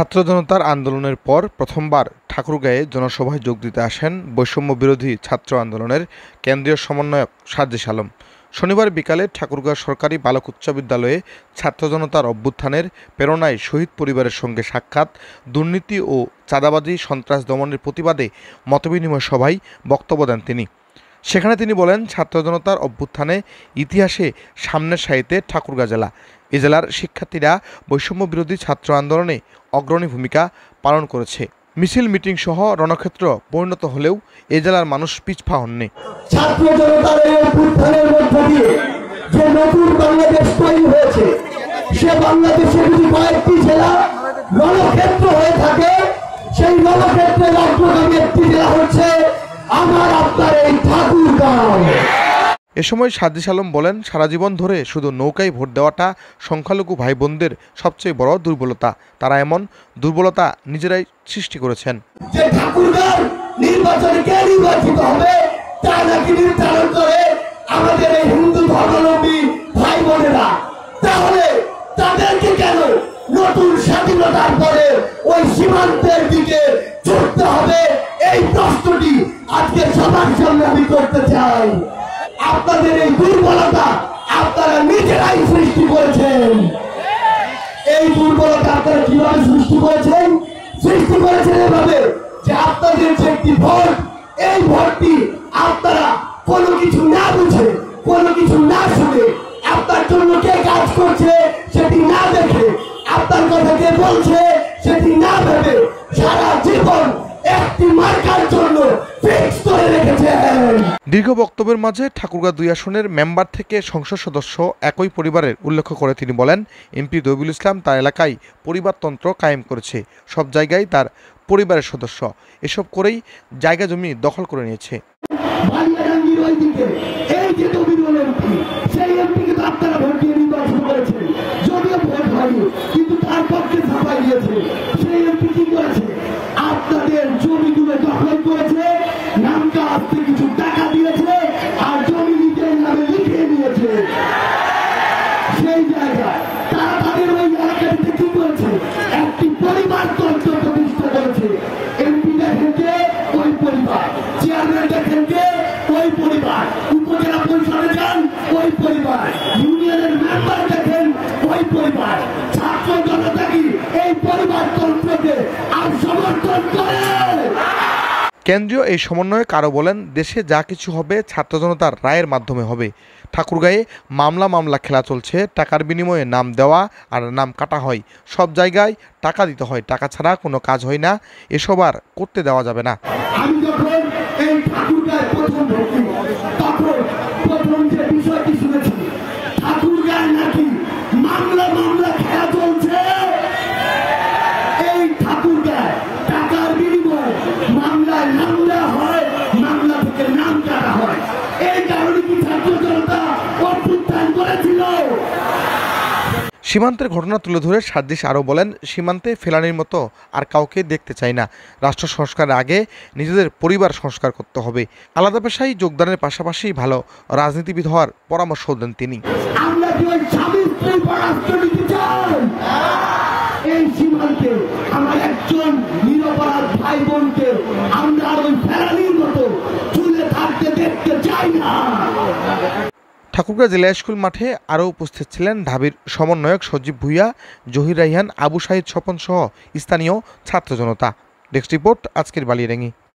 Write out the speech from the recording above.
ছাত্র জনতার আন্দোলনের পর প্রথমবার ঠাকুরগাঁয়ে জনসভায় যোগ দিতে আসেন বৈষম্য বিরোধী ছাত্র আন্দোলনের কেন্দ্রীয় সমন্বয়ক সাজ্জিস আলম। শনিবার বিকালে ঠাকুরগাঁও সরকারি বালক উচ্চ বিদ্যালয়ে ছাত্র জনতার অভ্যুত্থানের প্রেরণায় শহীদ পরিবারের সঙ্গে সাক্ষাৎ, দুর্নীতি ও চাঁদাবাজি সন্ত্রাস দমনের প্রতিবাদে মতবিনিময় সভায় বক্তব্য দেন তিনি। সেখানে তিনি বলেন, ছাত্র জনতার অভ্যুত্থানে ইতিহাসে সামনের সারিতে ঠাকুরগাঁও জেলা। এ জেলার শিক্ষার্থীরা বৈষম্য বিরোধী ছাত্র আন্দোলনে অগ্রণী ভূমিকা পালন করেছে। মিছিল মিটিং সহ রণক্ষেত্র পরিণত হলেও এ জেলার মানুষ পিছপা হননি। ছাত্র জনতার এই অভ্যুত্থানের মধ্য দিয়ে যে নতুন বাংলাদেশ তৈরি হয়েছে, সে বাংলাদেশে যদি কয়েকটি জেলা রণক্ষেত্র হয়ে থাকে, সেই রণক্ষেত্রের অগ্রগামী একটি জেলা হচ্ছে আমার আপনার এই ঠাকুরগাঁও। এ সময় সাজ্জিস আলম বলেন, সারা জীবন ধরে শুধু নৌকায় ভোট দেওয়াটা সংখ্যালঘু ভাই বোনদের সবচেয়ে বড় দুর্বলতা। তারা এমন দুর্বলতা নিজেরাই সৃষ্টি করেছেন। যে ঠাকুরগাঁও নির্বাচনে কে নির্বাচিত হবে তা নাকি নির্ধারণ করে আমাদের এই হিন্দু ধর্মাবলম্বী ভাই বোনেরা, তাহলে তাদেরকে কেন নতুন স্বাধীনতার পরে ওই সীমান্তের দিকে ছুটতে হবে? এই প্রশ্নটি আজকে সবার সামনে আমি করতে চাই। আপনাদের এই দুর্বলতা আপনারা নিজেরাই সৃষ্টি করেছেন। এই দুর্বলতা আপনারা কিভাবে সৃষ্টি করেছেন? সৃষ্টি করেছেন এভাবে যে আপনাদের যে একটি ভোট, এই ভোটটি আপনারা কোনো কিছু না বুঝে, কোনো কিছু না শুনে, আপনার জন্য কে কাজ করছে সেটি না দেখে, আপনার কথা কে বলছে সেটি না ভেবে সারা জীবন একটি মার্কার জন্য ফিক্স করে রেখেছেন। দীর্ঘ বক্তব্যের মাঝে ঠাকুরগাঁও 2 আসনের মেম্বার থেকে সংসদ সদস্য একই পরিবারের উল্লেখ করে তিনি বলেন, এমপি দবিউল ইসলাম তার এলাকায় পরিবারতন্ত্র কায়েম করেছে। সব জায়গায় তার পরিবারের সদস্য এসব করেই জায়গা জমি দখল করে নিয়েছে। কিন্তু তার পক্ষে ছাপাই দিয়েছে। সেই এমপি কি করেছে? আপনাদের জমিগুলো দখল করেছে, নাম কাস্তে কিছু টাকা দিয়েছে আর জমি নিজের নামে লিখিয়ে নিয়েছে। সেই জায়গায় তারা তাদের ওই এলাকাটিতে কি করেছে? একটি পরিবার তন্ত্র প্রতিষ্ঠা করেছে। এমপি দেখেন যে ওই পরিবার, চেয়ারম্যান দেখেন যে ওই পরিবার, উপজেলা পরিষদে যান ওই পরিবার, ইউনিয়নের মেম্বার দেখেন ওই পরিবার। ছাত্র জনতা কি এই পরিবার তন্ত্রকে আর সমর্থন করে? কেন্দ্রীয় এই সমন্বয়ক আরও বলেন, দেশে যা কিছু হবে ছাত্র জনতার রায়ের মাধ্যমে হবে। ঠাকুরগাঁয়ে মামলা খেলা চলছে। টাকার বিনিময়ে নাম দেওয়া আর নাম কাটা হয়। সব জায়গায় টাকা দিতে হয়, টাকা ছাড়া কোনো কাজ হয় না। এসব আর করতে দেওয়া যাবে না। আমি যখন এই ঠাকুরগাঁয়ে প্রথম ভর্তি, তখন প্রথম যে বিষয়টি শুনেছি, ঠাকুরগাঁয়ে নাকি মামলা খেলা চলছে। এই ঠাকুরগাঁয়ে টাকার বিনিময়ে মামলায় নাম দেওয়া হয়, মামলা থেকে নাম কাটা হয়। এই কারণে কি ছাত্র জনতা অভ্যুত্থান করেছিল? সীমান্তের ঘটনা তুলে ধরে সাজ্জিস আরও বলেন, সীমান্তে ফেলানির মতো আর কাউকে দেখতে চাই না। রাষ্ট্র সংস্কারের আগে নিজেদের পরিবার সংস্কার করতে হবে। আলাদা পেশায় যোগদানের পাশাপাশি ভালো রাজনীতিবিদ হওয়ার পরামর্শ দেন তিনি। আমরা কি ওই স্বামী স্ত্রী পরামর্শ দিতে চাই? এই সীমান্তে আমার একজন নিরপরাধ ভাই বোনকে আমরা ওই ফেলানির মতো চুলে থাকতে দেখতে চাই না। ঠাকুরগাঁও জেলা স্কুল মাঠে আরও উপস্থিত ছিলেন ঢাবির সমন্বয়ক সজীব ভুইয়া, জহির রাইহান, আবু সাহিদ স্বপন সহ স্থানীয় ছাত্র জনতা। ডেস্ক রিপোর্ট, আজকের বালিয়াডাঙ্গি।